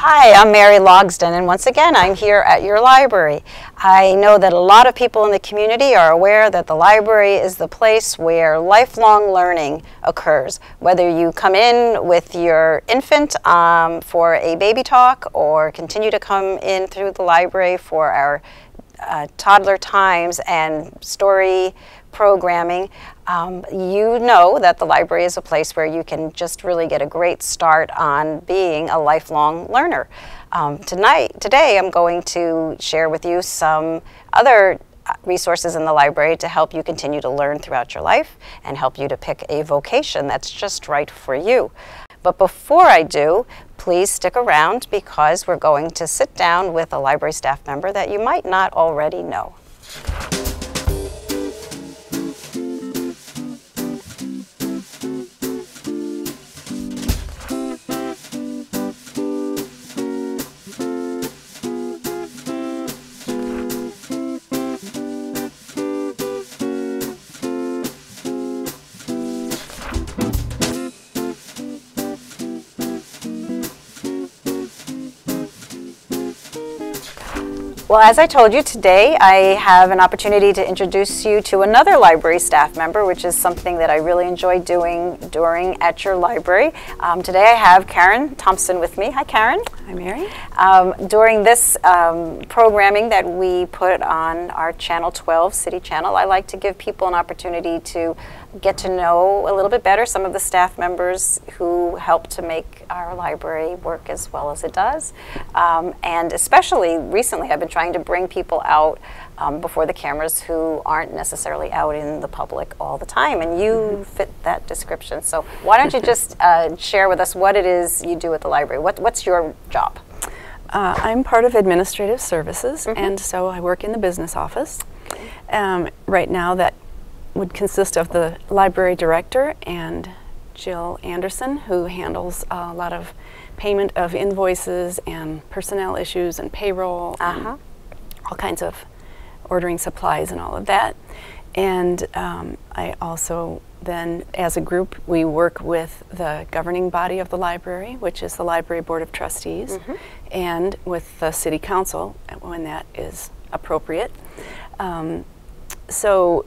Hi, I'm Mary Logsden, and once again I'm here at your library. I know that a lot of people in the community are aware that the library is the place where lifelong learning occurs. Whether you come in with your infant for a baby talk or continue to come in through the library for our toddler times and story programming, you know that the library is a place where you can just really get a great start on being a lifelong learner. Today I'm going to share with you some other resources in the library to help you continue to learn throughout your life and help you to pick a vocation that's just right for you. But before I do, please stick around because we're going to sit down with a library staff member that you might not already know. Well, as I told you, today I have an opportunity to introduce you to another library staff member, which is something that I really enjoy doing at your library. Today I have Karen Thompson with me. Hi, Karen. Hi, Mary. During this programming that we put on our Channel 12 City Channel, I like to give people an opportunity to get to know a little bit better some of the staff members who help to make our library work as well as it does. And especially recently, I've been trying to bring people out before the cameras who aren't necessarily out in the public all the time, and you fit that description. So why don't you just share with us what it is you do at the library? What's your job? I'm part of administrative services, and so I work in the business office. Right now that would consist of the library director and Jill Anderson, who handles a lot of payment of invoices and personnel issues and payroll, and all kinds of ordering supplies and all of that. And I also then, as a group, we work with the governing body of the library, which is the Library Board of Trustees, and with the City Council when that is appropriate. So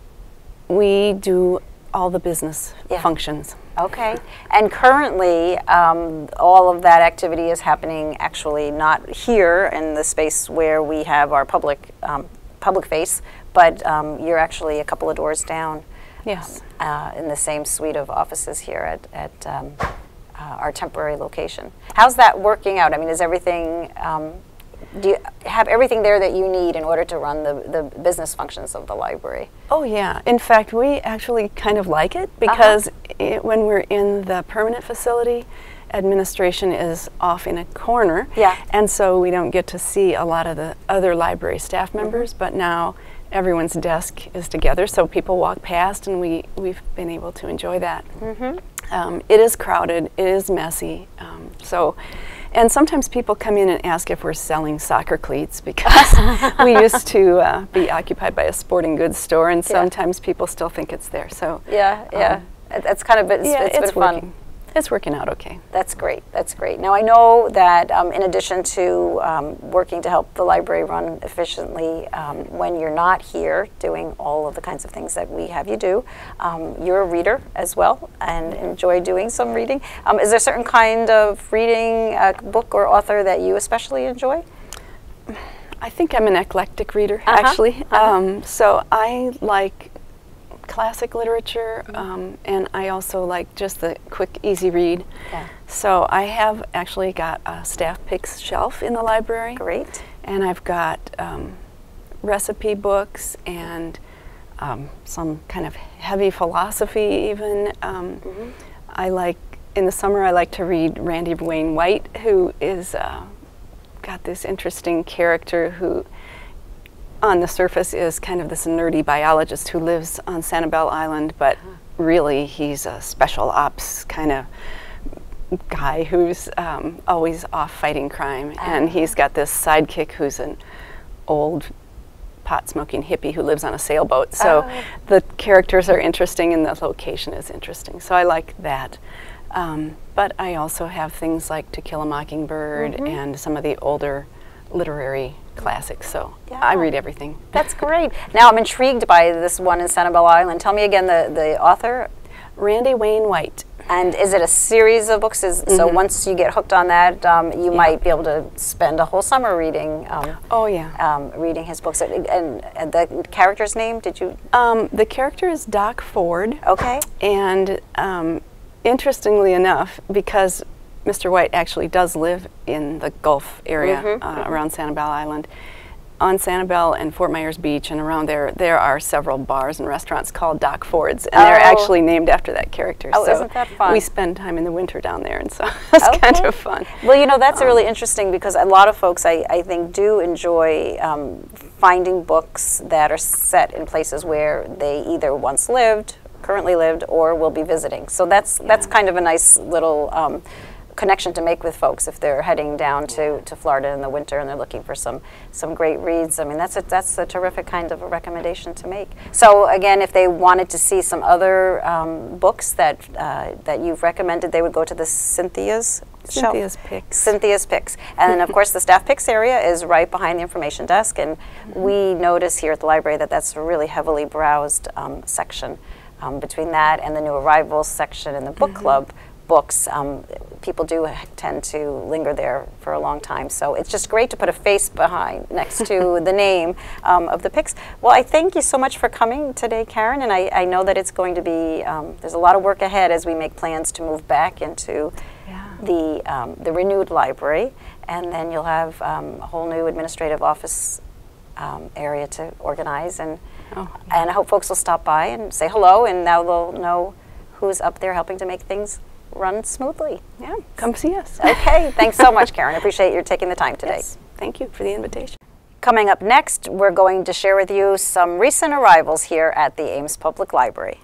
we do all the business functions. Okay. And currently, all of that activity is happening actually not here in the space where we have our public face, but you're actually a couple of doors down. Yes. In the same suite of offices here at our temporary location. How's that working out? I mean, is everything, do you have everything there that you need in order to run the business functions of the library? Oh yeah, in fact we actually kind of like it because when we're in the permanent facility, administration is off in a corner, and so we don't get to see a lot of the other library staff members, but now everyone's desk is together, so people walk past and we've been able to enjoy that. It is crowded, it is messy, and sometimes people come in and ask if we're selling soccer cleats because we used to be occupied by a sporting goods store, and sometimes people still think it's there. So that's kind of it's been fun. It's working out okay. That's great. That's great. Now I know that in addition to working to help the library run efficiently, when you're not here doing all of the kinds of things that we have you do, you're a reader as well and enjoy doing some reading. Is there a certain kind of reading, book or author that you especially enjoy? I think I'm an eclectic reader, actually. So I like classic literature, and I also like just the quick, easy read. So I have actually got a staff picks shelf in the library. Great. And I've got recipe books and some kind of heavy philosophy even. I like, in the summer I like to read Randy Wayne White, who is got this interesting character who on the surface is kind of this nerdy biologist who lives on Sanibel Island, but really he's a special ops kind of guy who's always off fighting crime. And he's got this sidekick who's an old pot-smoking hippie who lives on a sailboat. So the characters are interesting and the location is interesting. So I like that. But I also have things like To Kill a Mockingbird and some of the older literary classics, so I read everything. That's great. Now I'm intrigued by this one in Sanibel Island. Tell me again the author. Randy Wayne White. And is it a series of books? So once you get hooked on that, you might be able to spend a whole summer reading. Reading his books. And the character's name? Did you? The character is Doc Ford. Okay. And interestingly enough, because Mr. White actually does live in the Gulf area around Sanibel Island. On Sanibel and Fort Myers Beach and around there are several bars and restaurants called Doc Ford's, and they're actually named after that character. Oh, so isn't that fun? We spend time in the winter down there, and so it's kind of fun. Well, you know, that's really interesting because a lot of folks, I think, do enjoy finding books that are set in places where they either once lived, currently lived, or will be visiting. So that's kind of a nice little connection to make with folks if they're heading down to Florida in the winter and they're looking for some great reads. I mean, that's a terrific kind of a recommendation to make. So again, if they wanted to see some other books that you've recommended, they would go to the Cynthia's Picks. Cynthia's Picks. And then of course the staff picks area is right behind the information desk, and we notice here at the library that that's a really heavily browsed section. Between that and the new arrivals section and the book club books, people do tend to linger there for a long time. So it's just great to put a face next to the name of the picks. Well, I thank you so much for coming today, Karen, and I know that it's going to be, there's a lot of work ahead as we make plans to move back into the renewed library, and then you'll have a whole new administrative office area to organize, and I hope folks will stop by and say hello, and now they'll know who's up there helping to make things run smoothly. Yeah, come see us. Okay, thanks so much, Karen. I appreciate your taking the time today. Yes, thank you for the invitation. Coming up next, we're going to share with you some recent arrivals here at the Ames Public Library.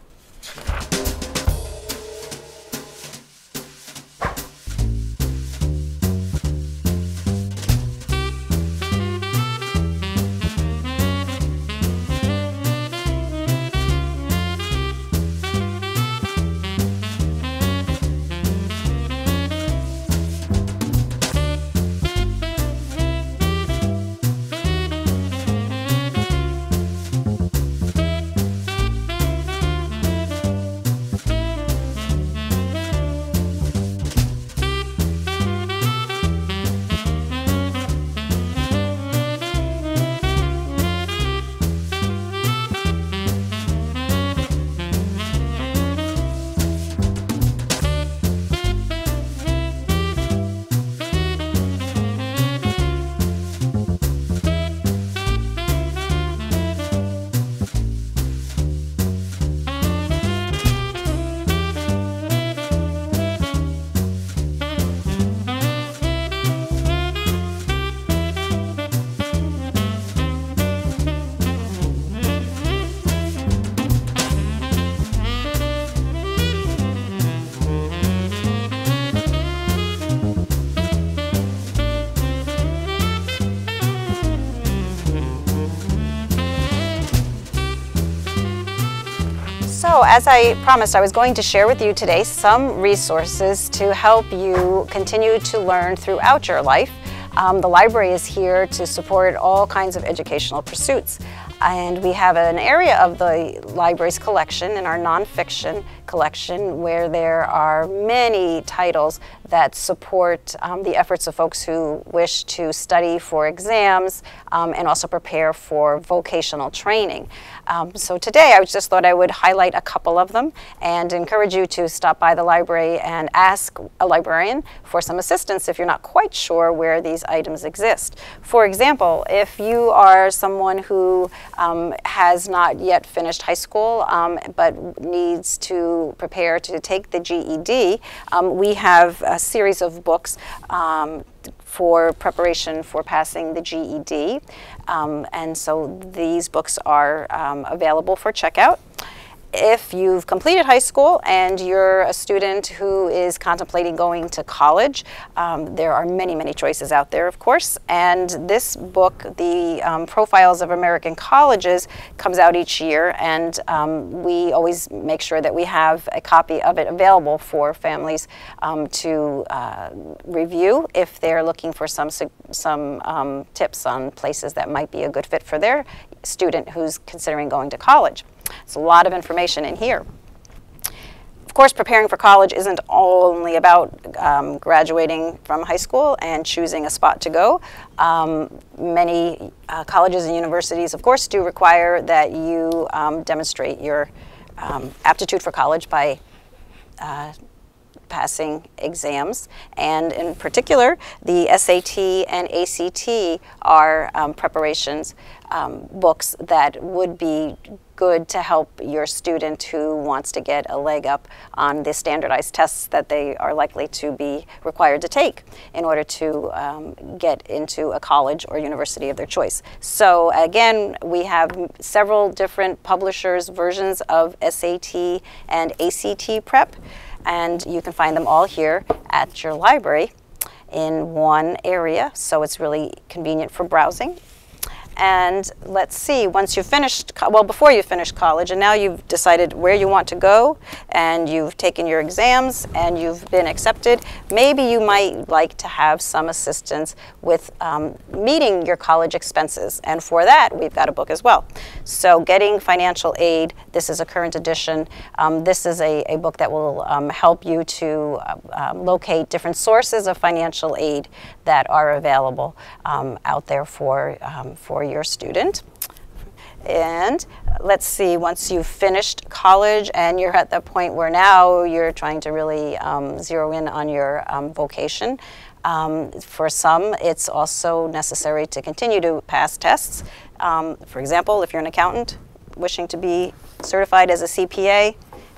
So, as I promised, I was going to share with you today some resources to help you continue to learn throughout your life. The library is here to support all kinds of educational pursuits. And we have an area of the library's collection, in our nonfiction collection, where there are many titles that support the efforts of folks who wish to study for exams and also prepare for vocational training. So today I just thought I would highlight a couple of them and encourage you to stop by the library and ask a librarian for some assistance if you're not quite sure where these items exist. For example, if you are someone who has not yet finished high school but needs to prepare to take the GED, we have a series of books for preparation for passing the GED, and so these books are available for checkout. If you've completed high school and you're a student who is contemplating going to college, there are many, many choices out there, of course. And this book, the Profiles of American Colleges, comes out each year, and we always make sure that we have a copy of it available for families to review if they're looking for some tips on places that might be a good fit for their student who's considering going to college. It's a lot of information in here. Of course, preparing for college isn't only about graduating from high school and choosing a spot to go. Many colleges and universities, of course, do require that you demonstrate your aptitude for college by passing exams, and in particular the SAT and ACT are preparations books that would be good to help your student who wants to get a leg up on the standardized tests that they are likely to be required to take in order to get into a college or university of their choice. So again, we have several different publishers' versions of SAT and ACT prep, and you can find them all here at your library in one area, so it's really convenient for browsing. And let's see, once you've finished, well, before you finish college, and now you've decided where you want to go, and you've taken your exams, and you've been accepted, maybe you might like to have some assistance with meeting your college expenses. And for that, we've got a book as well. So Getting Financial Aid, this is a current edition. This is a book that will help you to locate different sources of financial aid that are available out there for your student. And let's see, once you've finished college and you're at the point where now you're trying to really zero in on your vocation, for some it's also necessary to continue to pass tests. For example, if you're an accountant wishing to be certified as a CPA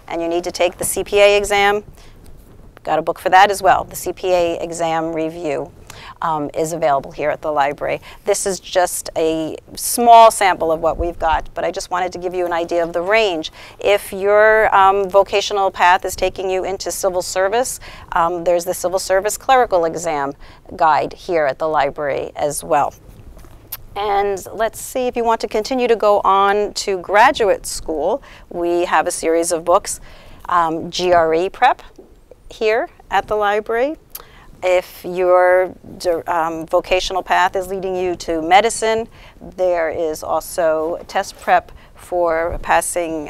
and you need to take the CPA exam, got a book for that as well. The CPA Exam Review is available here at the library. This is just a small sample of what we've got, but I just wanted to give you an idea of the range. If your vocational path is taking you into civil service, there's the Civil Service Clerical Exam Guide here at the library as well. And let's see, if you want to continue to go on to graduate school, we have a series of books, GRE Prep here at the library. If your vocational path is leading you to medicine, there is also test prep for passing,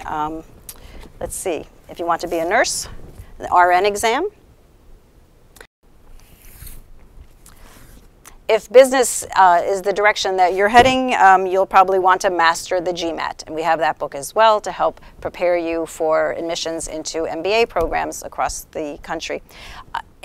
let's see, if you want to be a nurse, the RN exam. If business is the direction that you're heading, you'll probably want to master the GMAT. And we have that book as well to help prepare you for admissions into MBA programs across the country.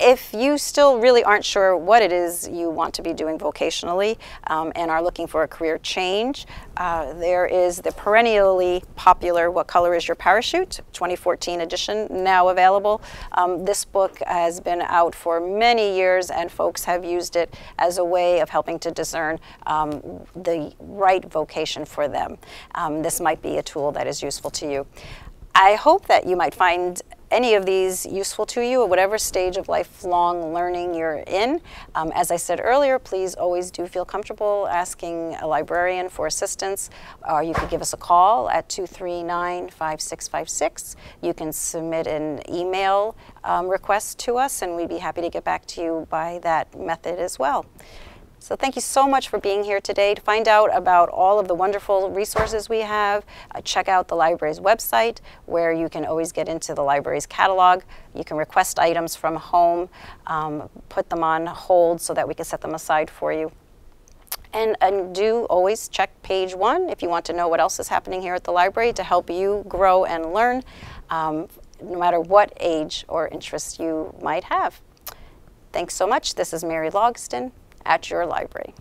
If you still really aren't sure what it is you want to be doing vocationally and are looking for a career change, there is the perennially popular What Color Is Your Parachute? 2014 edition now available. This book has been out for many years and folks have used it as a way of helping to discern the right vocation for them. This might be a tool that is useful to you. I hope that you might find any of these useful to you at whatever stage of lifelong learning you're in. As I said earlier, please always do feel comfortable asking a librarian for assistance, or you could give us a call at 239-5656. You can submit an email request to us, and we'd be happy to get back to you by that method as well. So thank you so much for being here today. To find out about all of the wonderful resources we have, check out the library's website, where you can always get into the library's catalog. You can request items from home, put them on hold so that we can set them aside for you. And do always check page 1 if you want to know what else is happening here at the library to help you grow and learn, no matter what age or interest you might have. Thanks so much. This is Mary Logston at your library.